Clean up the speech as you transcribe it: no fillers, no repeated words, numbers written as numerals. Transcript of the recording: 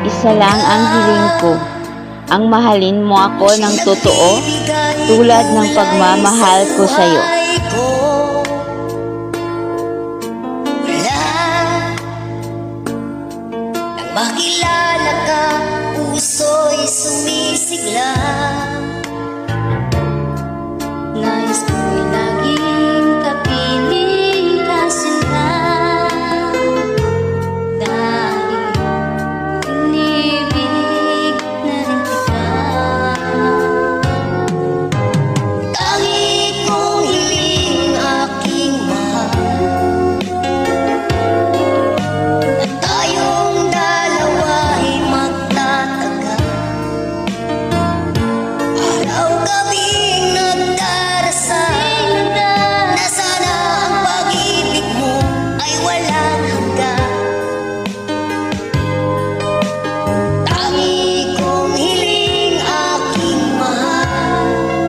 Isa lang ang hiling ko, ang mahalin mo ako ng totoo, tulad ng pagmamahal ko sa'yo. Makilala ka, puso'y sumisigla.